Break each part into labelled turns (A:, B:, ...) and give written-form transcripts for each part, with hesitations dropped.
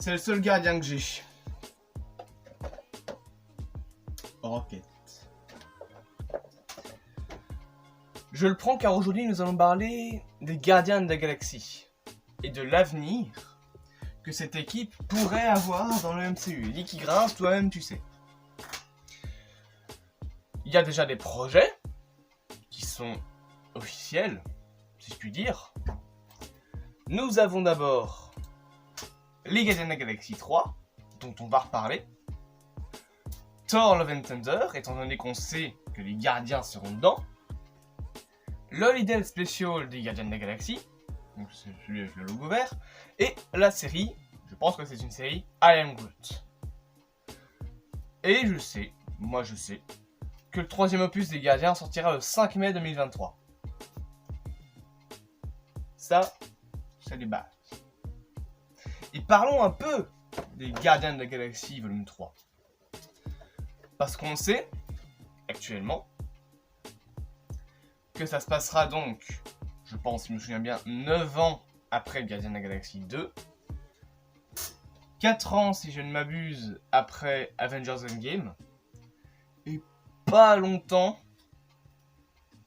A: C'est le seul gardien que j'ai. Rocket. Je le prends car aujourd'hui nous allons parler des gardiens de la galaxie et de l'avenir que cette équipe pourrait avoir dans le MCU. Lis qui grince, toi-même tu sais. Il y a déjà des projets qui sont officiels, si je puis dire. Nous avons d'abord les Gardiens de la Galaxie 3, dont on va reparler. Thor Love and Thunder, étant donné qu'on sait que les gardiens seront dedans. L'Holiday Special des Gardiens de la Galaxie, donc c'est celui avec le logo vert. Et la série, je pense que c'est une série, I Am Groot. Et je sais, moi je sais, que le troisième opus des gardiens sortira le 5 mai 2023. Ça, c'est les bases. Et parlons un peu des Gardiens de la Galaxie volume 3. Parce qu'on sait, actuellement, que ça se passera donc, je pense, si je me souviens bien, 9 ans après Gardiens de la Galaxie 2. 4 ans, si je ne m'abuse, après Avengers Endgame. Et pas longtemps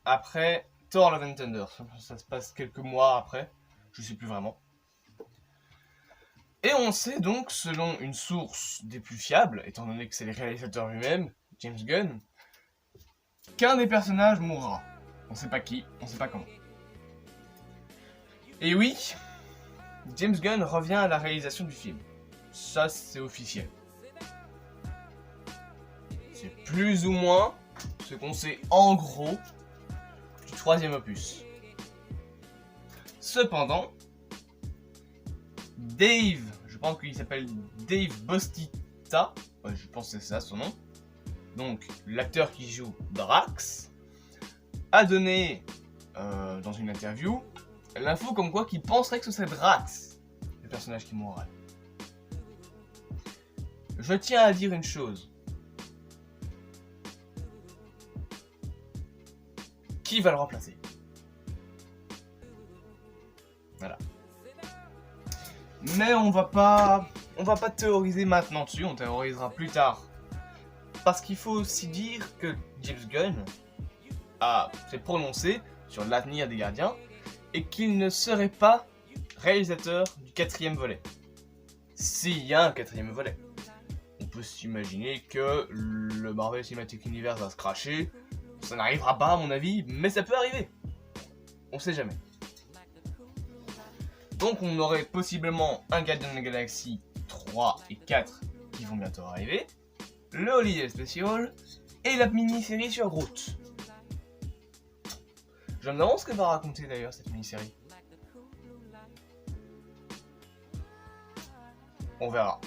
A: après Thor Love and Thunder. Ça se passe quelques mois après, je sais plus vraiment. Et on sait donc, selon une source des plus fiables, étant donné que c'est les réalisateurs eux-mêmes, James Gunn, qu'un des personnages mourra. On sait pas qui, on sait pas comment. Et oui, James Gunn revient à la réalisation du film. Ça, c'est officiel. C'est plus ou moins ce qu'on sait en gros du troisième opus. Cependant, Dave, je pense qu'il s'appelle Dave Bautista, ouais, je pense que c'est ça son nom, donc l'acteur qui joue Drax, a donné dans une interview l'info comme quoi qu'il penserait que ce serait Drax, le personnage qui mourra. Je tiens à dire une chose. Qui va le remplacer? Voilà. Mais on va pas théoriser maintenant dessus, on théorisera plus tard. Parce qu'il faut aussi dire que James Gunn s'est prononcé sur l'avenir des gardiens et qu'il ne serait pas réalisateur du 4e volet. S'il y a un 4e volet. On peut s'imaginer que le Marvel Cinematic Universe va se crasher. Ça n'arrivera pas à mon avis, mais ça peut arriver. On sait jamais. Donc on aurait possiblement un Guardian of the Galaxy 3 et 4 qui vont bientôt arriver, le Holiday Special et la mini-série sur Groot. Je me demande ce que va raconter d'ailleurs cette mini-série. On verra.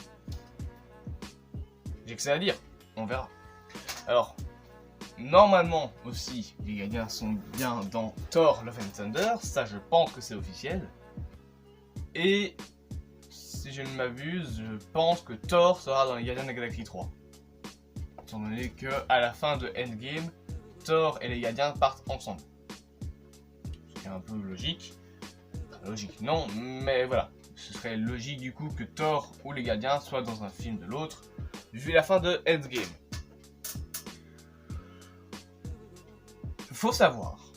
A: J'ai que ça à dire, on verra. Alors, normalement aussi, les gardiens sont bien dans Thor Love and Thunder, ça je pense que c'est officiel. Et si je ne m'abuse, je pense que Thor sera dans les Gardiens de la Galaxie 3. Étant donné que à la fin de Endgame, Thor et les gardiens partent ensemble. Ce qui est un peu logique. Enfin, logique non, mais voilà. Ce serait logique du coup que Thor ou les gardiens soient dans un film de l'autre, vu la fin de Endgame. Faut savoir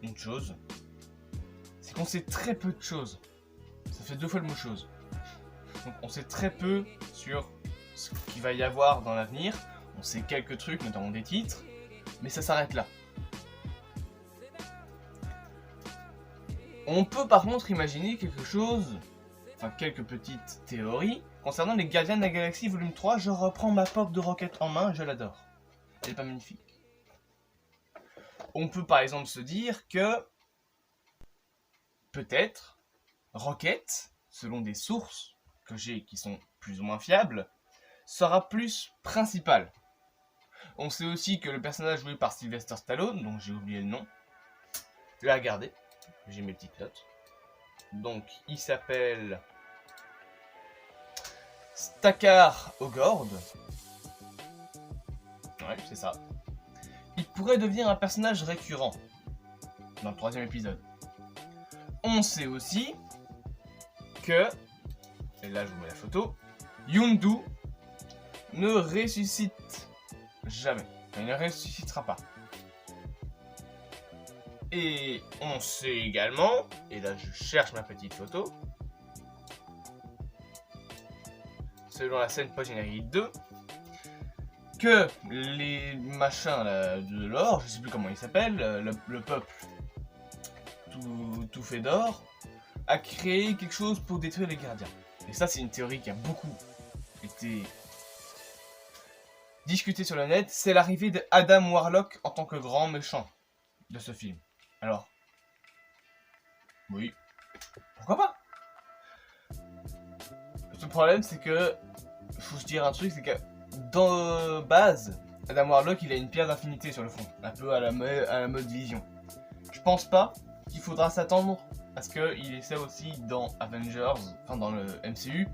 A: une chose, c'est qu'on sait très peu de choses. Ça fait 2 fois le mot chose. Donc on sait très peu sur ce qu'il va y avoir dans l'avenir. On sait quelques trucs, notamment des titres, mais ça s'arrête là. On peut par contre imaginer quelque chose, enfin quelques petites théories, concernant les Gardiens de la Galaxie volume 3. Je reprends ma pop de Rocket en main, je l'adore. Elle est pas magnifique. On peut par exemple se dire que, peut-être, Rocket, selon des sources que j'ai qui sont plus ou moins fiables, sera plus principal. On sait aussi que le personnage joué par Sylvester Stallone, dont j'ai oublié le nom, je vais regarder, j'ai mes petites notes. Donc il s'appelle Stakar Ogord. Ouais, c'est ça. Il pourrait devenir un personnage récurrent dans le 3e épisode. On sait aussi que et là je vous mets la photo, Yondu ne ressuscite jamais. Enfin, il ne ressuscitera pas. Et on sait également, et là je cherche ma petite photo, selon la scène post-générique 2, que les machins là, de l'or, je sais plus comment ils s'appellent, le peuple tout fait d'or, a créé quelque chose pour détruire les gardiens. Et ça c'est une théorie qui a beaucoup été discutée sur le net, c'est l'arrivée d'Adam Warlock en tant que grand méchant de ce film. Alors, oui, pourquoi pas? Le problème c'est que, faut se dire un truc, c'est que dans base, Adam Warlock il a une pierre d'infinité sur le front, un peu à la mode Vision. Je pense pas qu'il faudra s'attendre à ce qu'il ait ça aussi dans Avengers, enfin dans le MCU,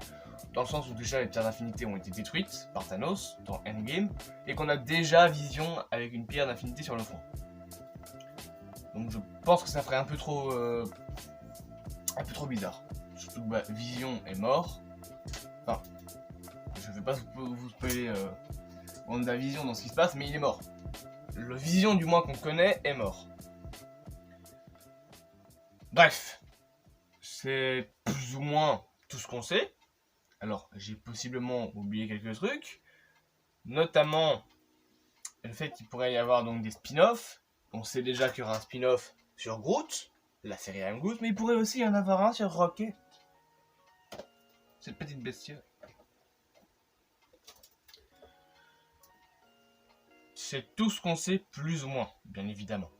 A: dans le sens où déjà les pierres d'infinité ont été détruites par Thanos dans Endgame, et qu'on a déjà Vision avec une pierre d'infinité sur le front. Donc je pense que ça ferait un peu trop bizarre. Surtout que bah, Vision est mort. Enfin, je vais pas vous spoiler WandaVision dans ce qui se passe, mais il est mort. Le Vision du moins qu'on connaît est mort. Bref, c'est plus ou moins tout ce qu'on sait. Alors, j'ai possiblement oublié quelques trucs, notamment le fait qu'il pourrait y avoir donc des spin-offs. On sait déjà qu'il y aura un spin-off sur Groot, la série I'm Groot, mais il pourrait aussi y en avoir un sur Rocket, cette petite bestiole. C'est tout ce qu'on sait plus ou moins, bien évidemment.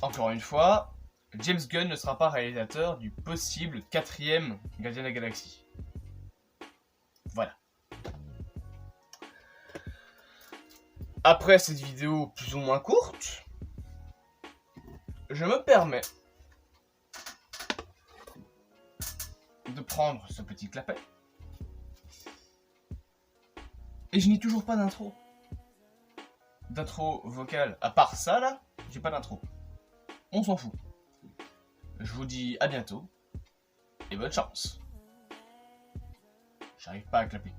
A: Encore une fois, James Gunn ne sera pas réalisateur du possible 4e Gardien de la Galaxie. Voilà. Après cette vidéo plus ou moins courte, je me permets de prendre ce petit clapet. Et je n'ai toujours pas d'intro. D'intro vocale. À part ça là, j'ai pas d'intro. On s'en fout. Je vous dis à bientôt et bonne chance. J'arrive pas à clapper.